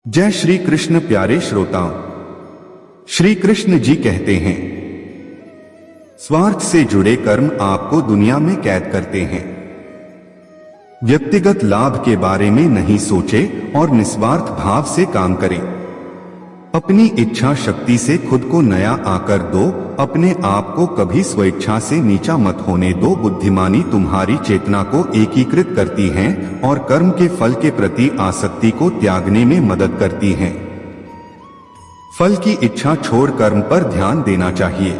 जय श्री कृष्ण। प्यारे श्रोताओं, श्री कृष्ण जी कहते हैं, स्वार्थ से जुड़े कर्म आपको दुनिया में कैद करते हैं। व्यक्तिगत लाभ के बारे में नहीं सोचे और निस्वार्थ भाव से काम करें। अपनी इच्छा शक्ति से खुद को नया आकर दो। अपने आप को कभी स्वेच्छा से नीचा मत होने दो। बुद्धिमानी तुम्हारी चेतना को एकीकृत करती है और कर्म के फल के प्रति आसक्ति को त्यागने में मदद करती है। फल की इच्छा छोड़ कर्म पर ध्यान देना चाहिए।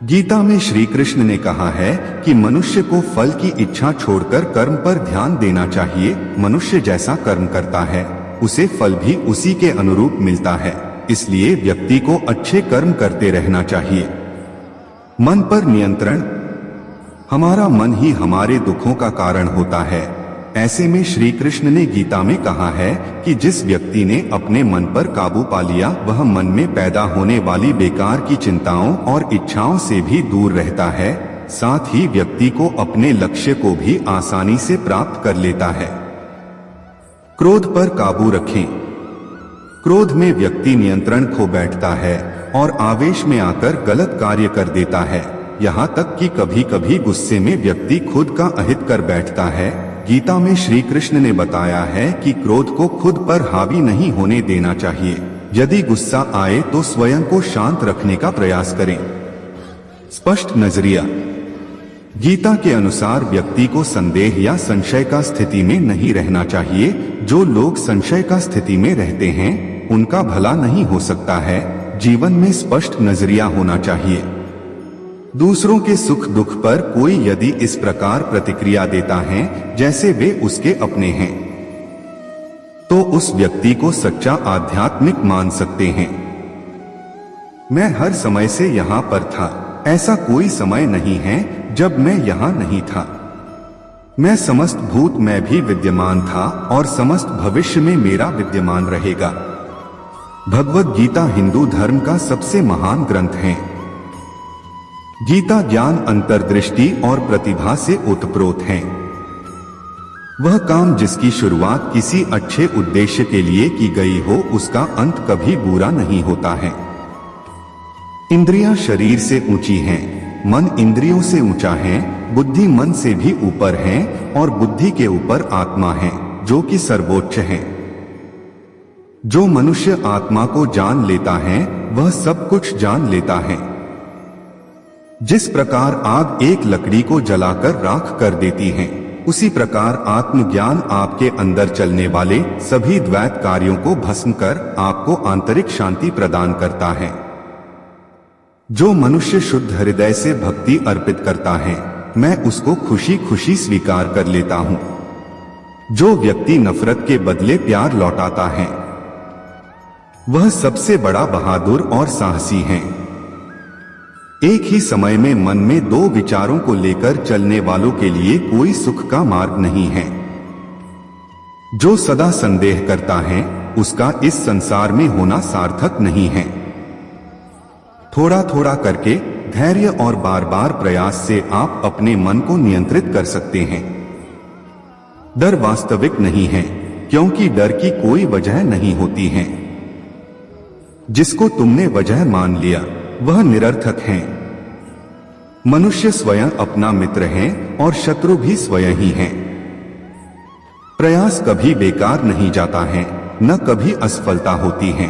गीता में श्री कृष्ण ने कहा है कि मनुष्य को फल की इच्छा छोड़कर कर्म पर ध्यान देना चाहिए। मनुष्य जैसा कर्म करता है उसे फल भी उसी के अनुरूप मिलता है। इसलिए व्यक्ति को अच्छे कर्म करते रहना चाहिए। मन पर नियंत्रण। हमारा मन ही हमारे दुखों का कारण होता है। ऐसे में श्री कृष्ण ने गीता में कहा है कि जिस व्यक्ति ने अपने मन पर काबू पा लिया वह मन में पैदा होने वाली बेकार की चिंताओं और इच्छाओं से भी दूर रहता है। साथ ही व्यक्ति को अपने लक्ष्य को भी आसानी से प्राप्त कर लेता है। क्रोध पर काबू रखें। क्रोध में व्यक्ति नियंत्रण खो बैठता है और आवेश में आकर गलत कार्य कर देता है। यहाँ तक कि कभी कभी गुस्से में व्यक्ति खुद का अहित कर बैठता है। गीता में श्री कृष्ण ने बताया है कि क्रोध को खुद पर हावी नहीं होने देना चाहिए। यदि गुस्सा आए तो स्वयं को शांत रखने का प्रयास करें। स्पष्ट नजरिया। गीता के अनुसार व्यक्ति को संदेह या संशय का स्थिति में नहीं रहना चाहिए। जो लोग संशय का स्थिति में रहते हैं उनका भला नहीं हो सकता है। जीवन में स्पष्ट नजरिया होना चाहिए। दूसरों के सुख दुख पर कोई यदि इस प्रकार प्रतिक्रिया देता है जैसे वे उसके अपने हैं तो उस व्यक्ति को सच्चा आध्यात्मिक मान सकते हैं। मैं हर समय से यहाँ पर था। ऐसा कोई समय नहीं है जब मैं यहाँ नहीं था। मैं समस्त भूत में भी विद्यमान था और समस्त भविष्य में मेरा विद्यमान रहेगा। भगवद गीता हिंदू धर्म का सबसे महान ग्रंथ है। गीता ज्ञान, अंतर्दृष्टि और प्रतिभा से ओतप्रोत है। वह काम जिसकी शुरुआत किसी अच्छे उद्देश्य के लिए की गई हो उसका अंत कभी बुरा नहीं होता है। इंद्रियां शरीर से ऊंची हैं, मन इंद्रियों से ऊंचा है, बुद्धि मन से भी ऊपर है और बुद्धि के ऊपर आत्मा है जो कि सर्वोच्च है। जो मनुष्य आत्मा को जान लेता है वह सब कुछ जान लेता है। जिस प्रकार आग एक लकड़ी को जलाकर राख कर देती है उसी प्रकार आत्मज्ञान आपके अंदर चलने वाले सभी द्वैत कार्यों को भस्म कर आपको आंतरिक शांति प्रदान करता है। जो मनुष्य शुद्ध हृदय से भक्ति अर्पित करता है मैं उसको खुशी खुशी स्वीकार कर लेता हूँ। जो व्यक्ति नफरत के बदले प्यार लौटाता है वह सबसे बड़ा बहादुर और साहसी है। एक ही समय में मन में दो विचारों को लेकर चलने वालों के लिए कोई सुख का मार्ग नहीं है। जो सदा संदेह करता है उसका इस संसार में होना सार्थक नहीं है। थोड़ा थोड़ा करके धैर्य और बार बार प्रयास से आप अपने मन को नियंत्रित कर सकते हैं। डर वास्तविक नहीं है क्योंकि डर की कोई वजह नहीं होती है। जिसको तुमने वजह मान लिया वह निरर्थक है। मनुष्य स्वयं अपना मित्र है और शत्रु भी स्वयं ही है। प्रयास कभी बेकार नहीं जाता है, न कभी असफलता होती है।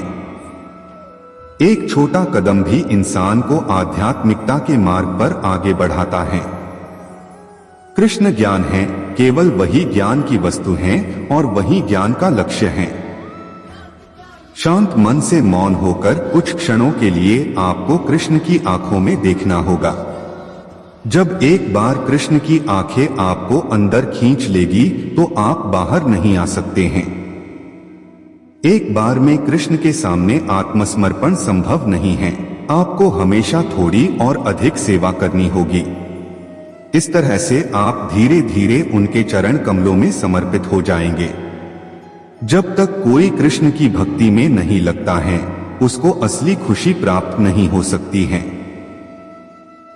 एक छोटा कदम भी इंसान को आध्यात्मिकता के मार्ग पर आगे बढ़ाता है। कृष्ण ज्ञान है, केवल वही ज्ञान की वस्तु है और वही ज्ञान का लक्ष्य है। शांत मन से मौन होकर कुछ क्षणों के लिए आपको कृष्ण की आंखों में देखना होगा। जब एक बार कृष्ण की आंखें आपको अंदर खींच लेगी तो आप बाहर नहीं आ सकते हैं। एक बार में कृष्ण के सामने आत्मसमर्पण संभव नहीं है। आपको हमेशा थोड़ी और अधिक सेवा करनी होगी। इस तरह से आप धीरे धीरे उनके चरण कमलों में समर्पित हो जाएंगे। जब तक कोई कृष्ण की भक्ति में नहीं लगता है उसको असली खुशी प्राप्त नहीं हो सकती है।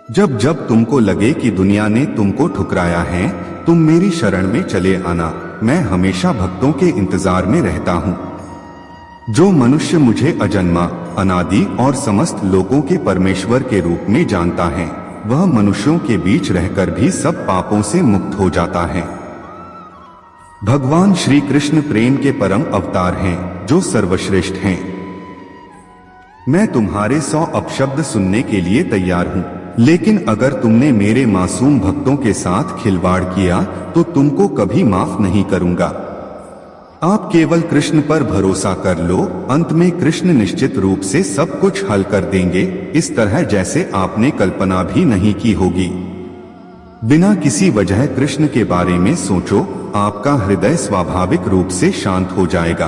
जब जब तुमको लगे कि दुनिया ने तुमको ठुकराया है तुम मेरी शरण में चले आना। मैं हमेशा भक्तों के इंतजार में रहता हूँ। जो मनुष्य मुझे अजन्मा, अनादि और समस्त लोकों के परमेश्वर के रूप में जानता है, वह मनुष्यों के बीच रहकर भी सब पापों से मुक्त हो जाता है। भगवान श्री कृष्ण प्रेम के परम अवतार हैं, जो सर्वश्रेष्ठ हैं। मैं तुम्हारे 100 अपशब्द सुनने के लिए तैयार हूँ, लेकिन अगर तुमने मेरे मासूम भक्तों के साथ खिलवाड़ किया तो तुमको कभी माफ नहीं करूंगा। आप केवल कृष्ण पर भरोसा कर लो, अंत में कृष्ण निश्चित रूप से सब कुछ हल कर देंगे, इस तरह जैसे आपने कल्पना भी नहीं की होगी। बिना किसी वजह कृष्ण के बारे में सोचो, आपका हृदय स्वाभाविक रूप से शांत हो जाएगा।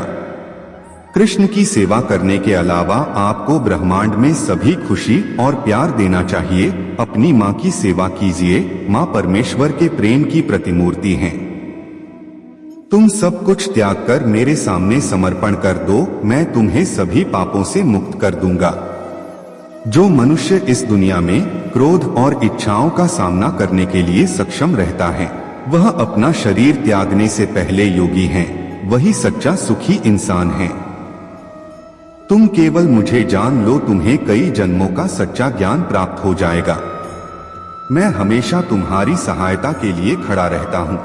कृष्ण की सेवा करने के अलावा आपको ब्रह्मांड में सभी खुशी और प्यार देना चाहिए। अपनी माँ की सेवा कीजिए, माँ परमेश्वर के प्रेम की प्रतिमूर्ति हैं। तुम सब कुछ त्याग कर मेरे सामने समर्पण कर दो, मैं तुम्हें सभी पापों से मुक्त कर दूंगा। जो मनुष्य इस दुनिया में क्रोध और इच्छाओं का सामना करने के लिए सक्षम रहता है, वह अपना शरीर त्यागने से पहले योगी है, वही सच्चा सुखी इंसान है। तुम केवल मुझे जान लो, तुम्हें कई जन्मों का सच्चा ज्ञान प्राप्त हो जाएगा। मैं हमेशा तुम्हारी सहायता के लिए खड़ा रहता हूँ,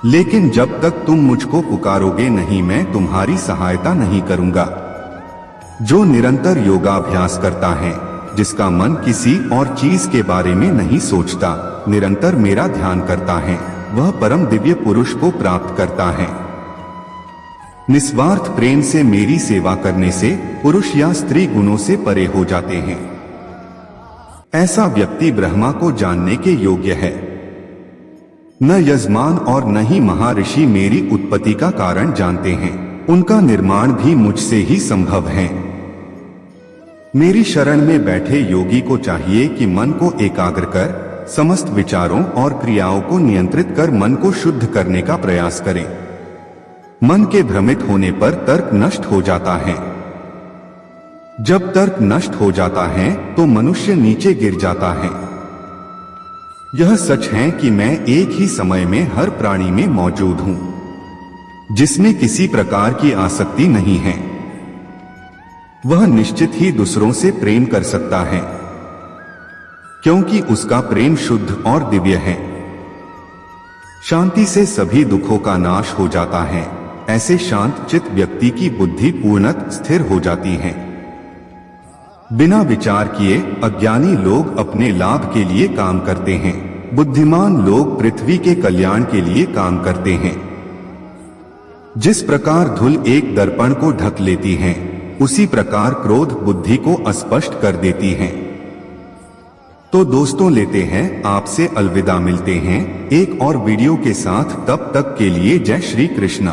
लेकिन जब तक तुम मुझको पुकारोगे नहीं, मैं तुम्हारी सहायता नहीं करूंगा। जो निरंतर योगाभ्यास करता है, जिसका मन किसी और चीज के बारे में नहीं सोचता, निरंतर मेरा ध्यान करता है, वह परम दिव्य पुरुष को प्राप्त करता है। निस्वार्थ प्रेम से मेरी सेवा करने से पुरुष या स्त्री गुणों से परे हो जाते हैं। ऐसा व्यक्ति ब्रह्मा को जानने के योग्य है। न यजमान और न ही महर्षि मेरी उत्पत्ति का कारण जानते हैं, उनका निर्माण भी मुझसे ही संभव है। मेरी शरण में बैठे योगी को चाहिए कि मन को एकाग्र कर समस्त विचारों और क्रियाओं को नियंत्रित कर मन को शुद्ध करने का प्रयास करें। मन के भ्रमित होने पर तर्क नष्ट हो जाता है। जब तर्क नष्ट हो जाता है तो मनुष्य नीचे गिर जाता है। यह सच है कि मैं एक ही समय में हर प्राणी में मौजूद हूं, जिसमें किसी प्रकार की आसक्ति नहीं है। वह निश्चित ही दूसरों से प्रेम कर सकता है, क्योंकि उसका प्रेम शुद्ध और दिव्य है। शांति से सभी दुखों का नाश हो जाता है। ऐसे शांत चित्त व्यक्ति की बुद्धि पूर्णतः स्थिर हो जाती है। बिना विचार किए अज्ञानी लोग अपने लाभ के लिए काम करते हैं, बुद्धिमान लोग पृथ्वी के कल्याण के लिए काम करते हैं। जिस प्रकार धूल एक दर्पण को ढक लेती है, उसी प्रकार क्रोध बुद्धि को अस्पष्ट कर देती है। तो दोस्तों, लेते हैं आपसे अलविदा, मिलते हैं एक और वीडियो के साथ। तब तक के लिए जय श्री कृष्ण।